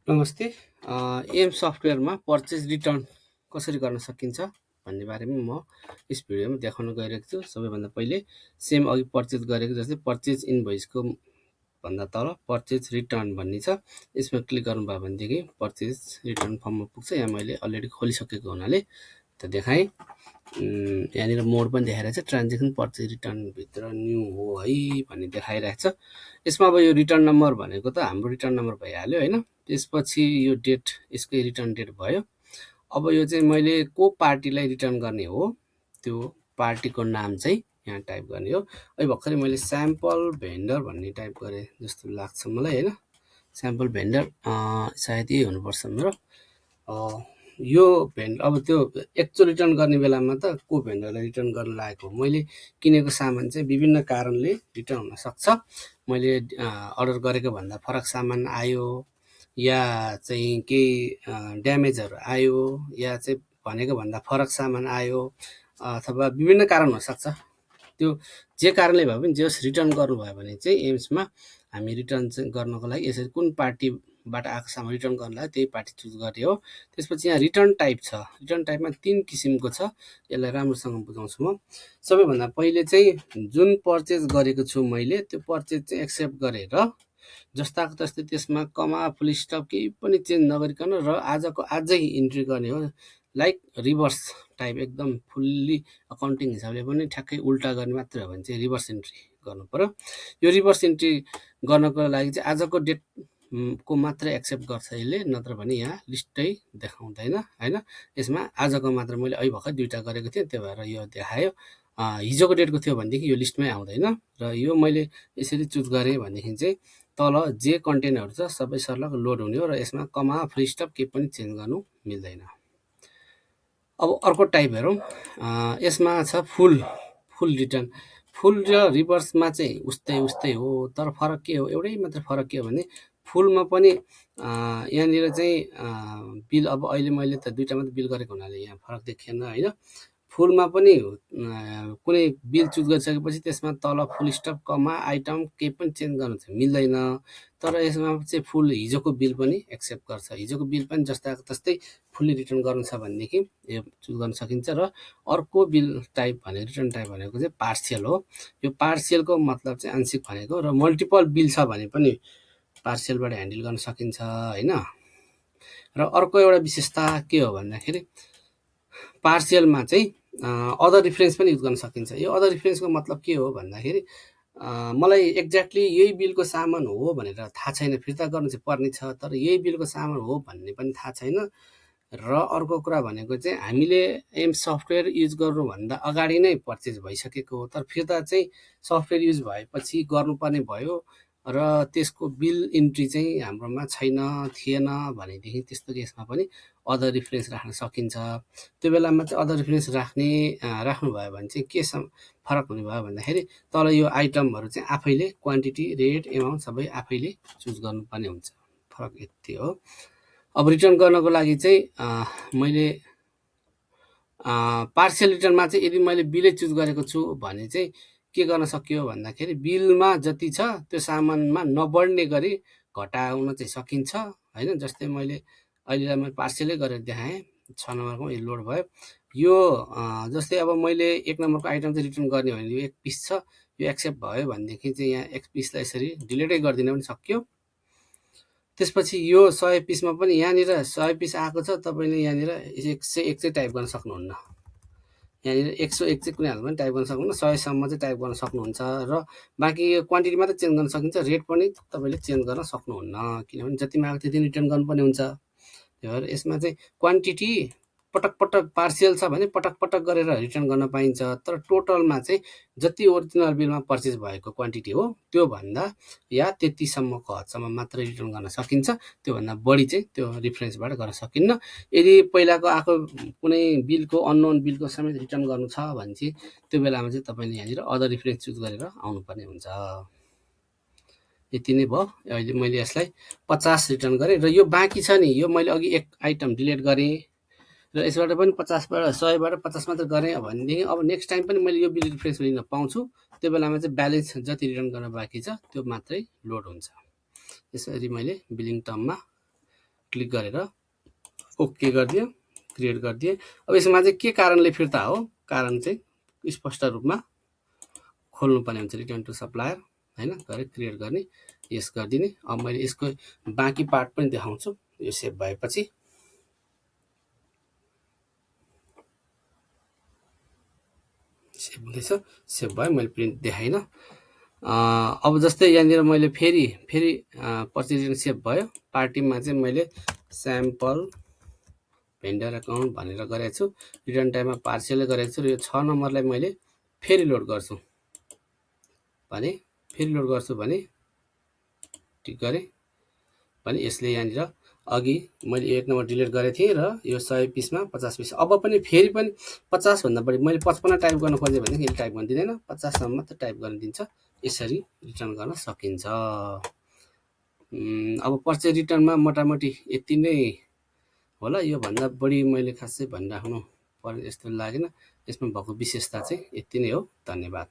नमस्ते। Am सफ्टवेयरमा purchase return कसरी गर्न सकिन्छ भन्ने बारेमा म यस भिडियोमा देखाउन गइरहेको छु। सबैभन्दा पहिले सेम अघि पर्चेज गरेको जस्तै पर्चेज इनभोइसको भन्दा तल पर्चेज रिटर्न भन्ने छ। यसमा क्लिक गर्नुभयो भनेदेखि पर्चेज रिटर्न फर्ममा पुग्छ। यहाँ मैले अलरेडी खोलिसकेको हुनाले त देखाएँ। यहाँनिर मोड पनि देखाइरहेको छ, ट्रान्जेक्सन पर्चेज रिटर्नभित्र न्यू हो है भन्ने देखाइरहेको छ। यसमा अब यो रिटर्न नम्बर भनेको त हाम्रो रिटर्न नम्बर भइहाल्यो होइन। त्यसपछि यो डेट, यसकै रिटर्न डेट भयो। अब यो चाहिँ मैले को पार्टीलाई रिटर्न गर्ने हो त्यो पार्टीको नाम चाहिँ यहाँ टाइप गर्ने हो। अहिले भर्खरै मैले स्याम्पल भेन्डर भन्ने टाइप गरेँ जस्तो लाग्छ मलाई होइन। स्याम्पल भेन्डर सायद यही हुनुपर्छ मेरो। यो भेन्डर अब त्यो एक्चुअल रिटर्न गर्ने बेलामा त को भेन्डरलाई रिटर्न गर्न लागेको हो। मैले किनेको सामान चाहिँ विभिन्न कारणले रिटर्न हुनसक्छ। मैले अर्डर गरेको भन्दा फरक सामान आयो, या चाहिँ केही ड्यामेजहरू आयो, या चाहिँ भनेको भन्दा फरक सामान आयो, अथवा विभिन्न कारण हुनसक्छ। त्यो जे कारणले भए पनि जस रिटर्न गर्नुभयो भने चाहिँ एम्समा हामी रिटर्न चाहिँ गर्नको लागि यसरी कुन पार्टीबाट आएको सामान रिटर्न गर्नलाई त्यही पार्टी चुज गर्ने हो। त्यसपछि यहाँ रिटर्न टाइप छ। रिटर्न टाइपमा 3 किसिमको छ। यसलाई राम्रोसँग बुझाउँछु म। सबैभन्दा पहिले चाहिँ जुन पर्चेज गरेको छु मैले त्यो पर्चेज चाहिँ एक्सेप्ट गरेर जस्ताको तस्तै त्यसमा कमा फुल स्टप केही पनि चेन्ज नगरिकन र आजको आजै इन्ट्री गर्ने हो। लाइक रिभर्स टाइप एकदम फुल्ली अकाउन्टिङ हिसाबले पनि ठ्याक्कै उल्टा गर्ने मात्रै हो भने चाहिँ रिभर्स इन्ट्री गर्नु पर्यो। यो रिभर्स इन्ट्री गर्नको लागि चाहिँ आजको डेट को मात्रै एक्सेप्ट गर्छ यसले, नत्र भने यहाँ लिस्टै देखाउँदैन होइन। यसमा आजको मात्र मैले अहिले भर्खर 2टा गरेको थिएँ, त्यही भएर यो देखायो। हिजोको डेटको थियो भनेदेखि यो लिस्टमै आउँदैन। र यो मैले यसरी चुज गरेँ भनेदेखि चाहिँ तल जे कन्टेन्टहरू छ सबै सर्लक लोड हुने हो र यसमा कमा फुल स्टप केही पनि चेन्ज गर्नु मिल्दैन। अब अर्को टाइप हेरौँ। यसमा छ फुल रिटर्न। फुल र रिभर्समा चाहिँ उस्तै हो, तर फरक के हो, एउटै मात्र फरक के हो भने फुलमा पनि यहाँनिर चाहिँ बिल, अब अहिले मैले त 2टा मात्रै बिल गरेको हुनाले यहाँ फरक देखिएन होइन। फुलमा पनि कुनै बिल चुज गरिसकेपछि त्यसमा तल फुल स्टप कमा आइटम केही पनि चेन्ज गर्नु चाहिँ मिल्दैन। तर यसमा चाहिँ फुल हिजोको बिल पनि एक्सेप्ट गर्छ। हिजोको बिल पनि जस्ताको तस्तै फुल्ली रिटर्न गर्नु छ भनेदेखि यो चुज गर्न सकिन्छ। र अर्को बिल टाइप भने रिटर्न टाइप भनेको चाहिँ पार्सियल हो। यो पार्सियलको मतलब चाहिँ आंशिक भनेको, र मल्टिपल बिल छ भने पनि पार्सियलबाट ह्यान्डल गर्न सकिन्छ होइन। र अर्को एउटा विशेषता के हो भन्दाखेरि पार्सियलमा चाहिँ अदर रिफरेन्स पनि युज गर्न सकिन्छ। यो अदर रिफरेन्सको मतलब के हो भन्दाखेरि मलाई एक्ज्याक्टली यही बिलको सामान हो भनेर थाहा छैन, फिर्ता गर्नु चाहिँ पर्ने छ, तर यही बिलको सामान हो भन्ने पनि थाहा छैन। र अर्को कुरा भनेको चाहिँ हामीले एम सफ्टवेयर युज गर्नुभन्दा अगाडि नै पर्चेज भइसकेको हो, तर फिर्ता चाहिँ सफ्टवेयर युज भएपछि गर्नुपर्ने भयो र त्यसको बिल इन्ट्री चाहिँ हाम्रोमा छैन, थिएन भनेदेखि त्यस्तो केसमा पनि अदर रिफरेन्स राख्न सकिन्छ। त्यो बेलामा चाहिँ अदर रिफरेन्स राख्नुभयो भने चाहिँ के फरक हुने भयो भन्दाखेरि तल यो आइटमहरू चाहिँ आफैले क्वान्टिटी, रेट, एमाउन्ट सबै आफैले चुज गर्नुपर्ने हुन्छ। फरक यति हो। अब रिटर्न गर्नको लागि चाहिँ मैले पार्सियल रिटर्नमा चाहिँ यदि मैले बिलै चुज गरेको छु भने चाहिँ के गर्न सकियो भन्दाखेरि बिलमा जति छ त्यो सामानमा नबढ्ने गरी घटाउन चाहिँ सकिन्छ होइन। जस्तै मैले अहिले मैले पार्सियलै गरेर देखाएँ। 6 नम्बरको यो लोड भयो। यो जस्तै अब मैले 1 नम्बरको आइटम चाहिँ रिटर्न गर्ने हो भने यो 1 पिस छ, यो एक्सेप्ट भयो भनेदेखि चाहिँ यहाँ 1 पिसलाई यसरी डिलिटै गरिदिन पनि सक्यो। त्यसपछि यो 100 पिसमा पनि यहाँनिर 100 पिस आएको छ, तपाईँले यहाँनिर 101 चाहिँ टाइप गर्न सक्नुहुन्न। यहाँनिर 101 चाहिँ कुनै हालमा पनि टाइप गर्न सक्नुहुन्न, 100 सम्म चाहिँ टाइप गर्न सक्नुहुन्छ। र बाँकी यो क्वान्टिटी मात्रै चेन्ज गर्न सकिन्छ, रेट पनि तपाईँले चेन्ज गर्न सक्नुहुन्न, किनभने जतिमा आएको त्यति रिटर्न गर्नुपर्ने हुन्छ। त्यही भएर यसमा चाहिँ क्वान्टिटी पटक पटक पार्सियल छ भने पटक पटक गरेर रिटर्न गर्न पाइन्छ, तर टोटलमा चाहिँ जति ओरिजिनल बिलमा पर्चेज भएको क्वान्टिटी हो त्यो भन्दा या त्यतिसम्मको हदसम्म मात्र रिटर्न गर्न सकिन्छ। त्योभन्दा बढी चाहिँ त्यो रिफरेन्सबाट गर्न सकिन्न। यदि पहिलाको आएको कुनै बिलको, अननोन बिलको समेत रिटर्न गर्नु छ भने चाहिँ त्यो बेलामा चाहिँ तपाईँले यहाँनिर अदर रिफरेन्स चुज गरेर आउनुपर्ने हुन्छ। यति नै भयो। अहिले मैले यसलाई 50 रिटर्न गरेँ र यो बाँकी छ नि, यो मैले अघि 1 आइटम डिलिट गरेँ र यसबाट पनि 50बाट 100बाट 50 मात्र गरेँ भनेदेखि अब नेक्स्ट टाइम पनि मैले यो बिल रिफरेन्स लिन पाउँछु। त्यो बेलामा चाहिँ ब्यालेन्स जति रिटर्न गर्न बाँकी छ त्यो मात्रै लोड हुन्छ। यसरी मैले बिलिङ टर्ममा क्लिक गरेर ओके गरिदियो, क्रिएट गरिदिएँ। अब यसमा चाहिँ के कारणले फिर्ता हो, कारण चाहिँ स्पष्ट रूपमा खोल्नुपर्ने हुन्छ। रिटर्न टु सप्लायर हैन गरेर क्रिएट गर्ने, यस गरिदिने। अब मैले यसको बाँकी पार्ट पनि देखाउँछु। यो सेभ भएपछि सेभ हुँदैछ, सेभ भयो, मैले प्रिन्ट देखाइनँ। अब जस्तै यहाँनिर मैले फेरि पर्चेज रिटर्न सेभ भयो। पार्टीमा चाहिँ मैले स्याम्पल भेन्डर एकाउन्ट भनेर गरेको छु। रिटर्न टाइममा पार्सियलै गरेको छु र यो 6 नम्बरलाई मैले फेरि लोड गर्छु भने टिक गरेँ भने यसले यहाँनिर अघि मैले 1 नम्बर डिलिट गरेको थिएँ र यो 100 पिसमा 50 पिस। अब पनि फेरि पनि 50 भन्दा बढी मैले 55 टाइप गर्न खोजेँ भने यसले टाइप गर्न दिँदैन, 50 सम्म मात्र टाइप गर्न दिन्छ। यसरी रिटर्न गर्न सकिन्छ। अब पर्चेज रिटर्नमा मोटामोटी यति नै होला। यो भन्दा बढी मैले खासै भनिराख्नु पर्ने जस्तो लागेन। यसमा भएको विशेषता चाहिँ यति नै हो। धन्यवाद।